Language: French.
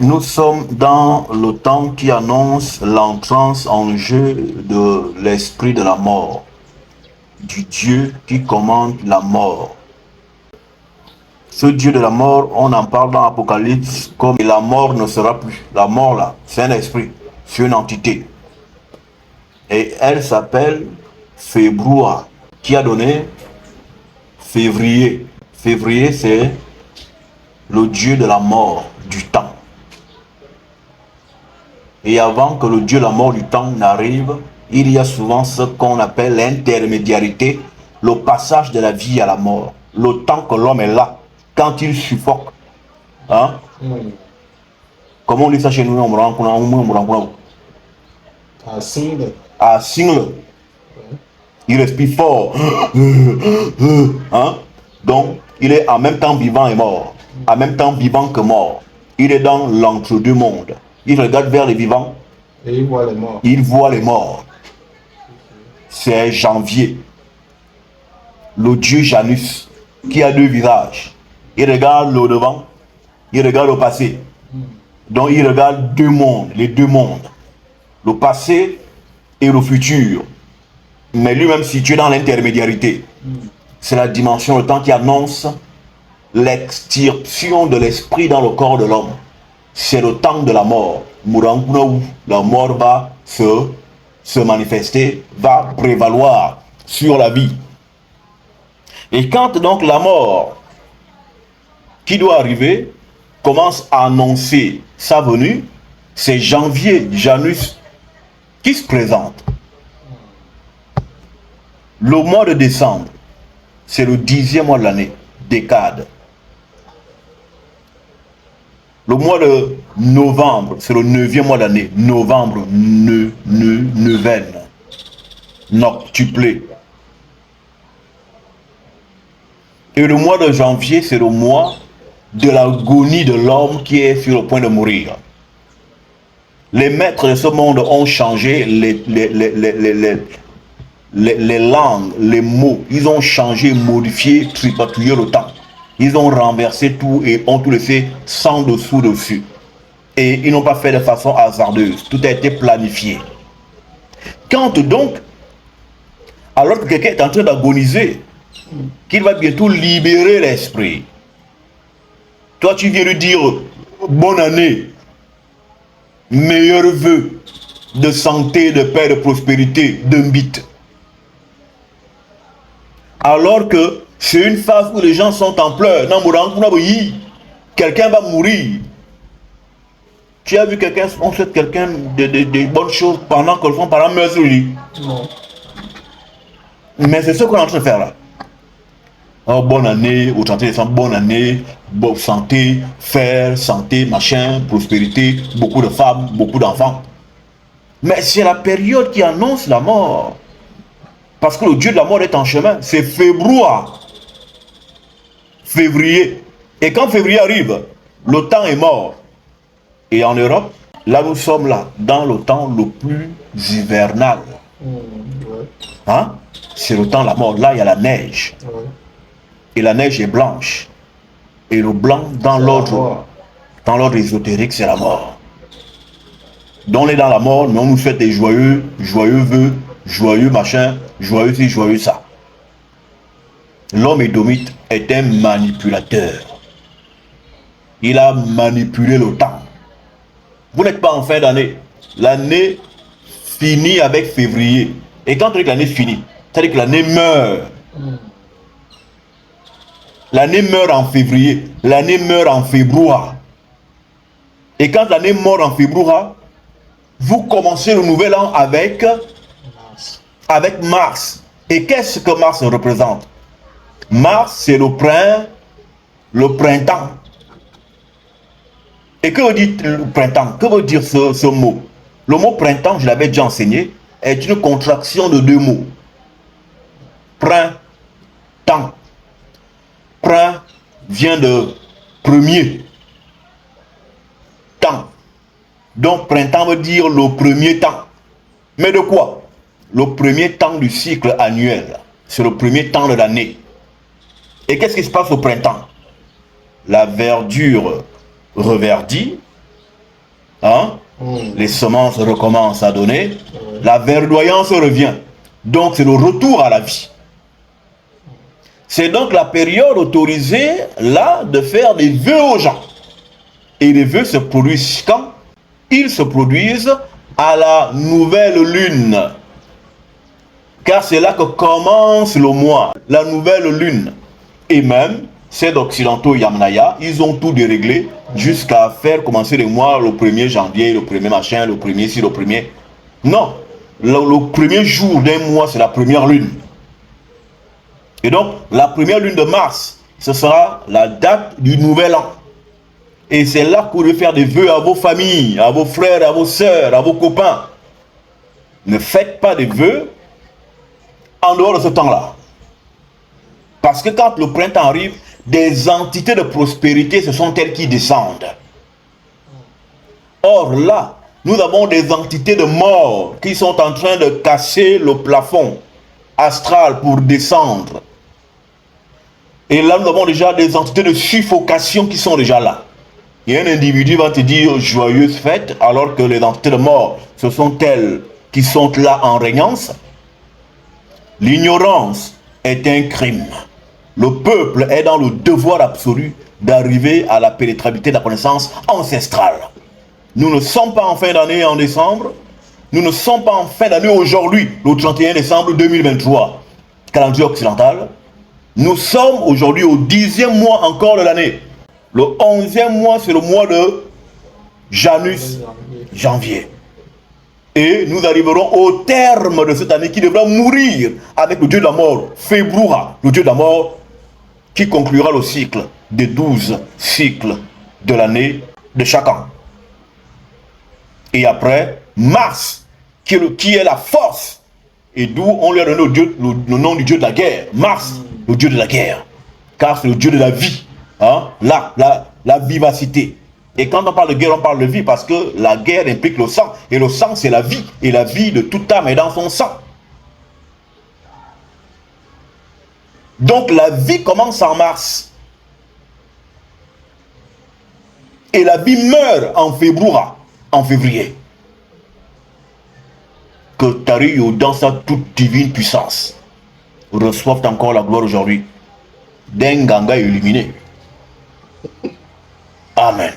Nous sommes dans le temps qui annonce l'entrance en jeu de l'esprit de la mort, du Dieu qui commande la mort. Ce Dieu de la mort, on en parle dans l'Apocalypse comme la mort ne sera plus. La mort là, c'est un esprit, c'est une entité. Et elle s'appelle Febroua, qui a donné février. Février, c'est le Dieu de la mort, du temps. Et avant que le Dieu de la mort du temps n'arrive, il y a souvent ce qu'on appelle l'intermédiarité, le passage de la vie à la mort. Le temps que l'homme est là, quand il suffoque. Hein? Comment on dit ça chez nous? À single. À single. Il respire fort. Hein? Donc, il est en même temps vivant et mort. En même temps vivant que mort. Il est dans l'entre-deux mondes. Il regarde vers les vivants. Et il voit les morts. Il voit les morts. C'est Janvier. Le dieu Janus, qui a deux visages. Il regarde le devant, il regarde le passé. Donc il regarde deux mondes, les deux mondes. Le passé et le futur. Mais lui-même situé dans l'intermédiarité. C'est la dimension, le temps qui annonce l'extirpation de l'esprit dans le corps de l'homme. C'est le temps de la mort. La mort va se manifester, va prévaloir sur la vie. Et quand donc la mort qui doit arriver commence à annoncer sa venue, c'est Janvier, Janus, qui se présente. Le mois de décembre, c'est le 10e mois de l'année, décade. Le mois de novembre, c'est le 9e mois de l'année, novembre, neuvaine, noctuplé. Et le mois de janvier, c'est le mois de l'agonie de l'homme qui est sur le point de mourir. Les maîtres de ce monde ont changé les langues, les mots. Ils ont changé, modifié, tripatouillé le temps. Ils ont renversé tout et ont tout laissé sans dessous dessus. Et ils n'ont pas fait de façon hasardeuse. Tout a été planifié. Quand donc, alors que quelqu'un est en train d'agoniser, qu'il va bientôt libérer l'esprit, toi tu viens lui dire bonne année, meilleurs vœux de santé, de paix, de prospérité, de mythe. Alors que c'est une phase où les gens sont en pleurs. Quelqu'un va mourir. Tu as vu quelqu'un, on souhaite quelqu'un de bonnes choses pendant que le fond parent meurt sur lui. Non. Mais c'est ce qu'on est en train de faire là. Oh, bonne année, au 31 décembre, bonne année, bonne santé, fer, santé, machin, prospérité, beaucoup de femmes, beaucoup d'enfants. Mais c'est la période qui annonce la mort. Parce que le Dieu de la mort est en chemin. C'est février. Et quand février arrive, le temps est mort. Et en Europe, là nous sommes là, dans le temps le plus hivernal. Ouais. Hein? C'est le temps de la mort. Là, il y a la neige. Ouais. Et la neige est blanche. Et le blanc, dans l'ordre ésotérique, c'est la mort. Donc on est dans la mort, mais on nous fait des joyeux vœux, joyeux machin, joyeux ci, joyeux ça. L'homme édomite est un manipulateur. Il a manipulé le temps. Vous n'êtes pas en fin d'année. L'année finit avec février. Et quand on dit que l'année finit, c'est-à-dire que l'année meurt. L'année meurt en février, l'année meurt en février. Et quand l'année meurt en février, vous commencez le nouvel an avec Mars. Et qu'est-ce que Mars représente? Mars, c'est le printemps. Et que veut dire le printemps? Que veut dire ce mot? Le mot printemps, je l'avais déjà enseigné, est une contraction de deux mots. Printemps. Prin vient de premier temps. Donc printemps veut dire le premier temps. Mais de quoi? Le premier temps du cycle annuel. C'est le premier temps de l'année. Et qu'est-ce qui se passe au printemps? La verdure reverdit, hein, les semences recommencent à donner, la verdoyance revient. Donc c'est le retour à la vie. C'est donc la période autorisée là de faire des vœux aux gens. Et les vœux se produisent quand? Ils se produisent à la nouvelle lune. Car c'est là que commence le mois, la nouvelle lune. Et même, ces occidentaux Yamnaya, ils ont tout déréglé jusqu'à faire commencer le mois le 1er janvier, le 1er machin, le 1er ci, le 1er. Non, le premier jour d'un mois, c'est la première lune. Et donc, la première lune de mars, ce sera la date du nouvel an. Et c'est là que vous devez faire des vœux à vos familles, à vos frères, à vos sœurs, à vos copains. Ne faites pas des vœux en dehors de ce temps-là. Parce que quand le printemps arrive, des entités de prospérité, ce sont elles qui descendent. Or là, nous avons des entités de mort qui sont en train de casser le plafond astral pour descendre. Et là, nous avons déjà des entités de suffocation qui sont déjà là. Et un individu va te dire joyeuse fête, alors que les entités de mort, ce sont elles qui sont là en régnance. L'ignorance est un crime. Le peuple est dans le devoir absolu d'arriver à la pénétrabilité de la connaissance ancestrale. Nous ne sommes pas en fin d'année en décembre. Nous ne sommes pas en fin d'année aujourd'hui, le 31 décembre 2023, calendrier occidental. Nous sommes aujourd'hui au 10e mois encore de l'année. Le 11e mois, c'est le mois de Janus, janvier. Et nous arriverons au terme de cette année qui devra mourir avec le dieu de la mort, Februara, le dieu de la mort, qui conclura le cycle des 12 cycles de l'année de chaque an. Et après, Mars, qui est la force, et d'où on lui a donné le nom du dieu de la guerre, Mars, le dieu de la guerre, car c'est le dieu de la vie, hein? La vivacité. Et quand on parle de guerre, on parle de vie parce que la guerre implique le sang. Et le sang, c'est la vie. Et la vie de toute âme est dans son sang. Donc la vie commence en mars. Et la vie meurt en Februara, en février. Que Tariyo, dans sa toute divine puissance, reçoive encore la gloire aujourd'hui d'un Ganga illuminé. Amen.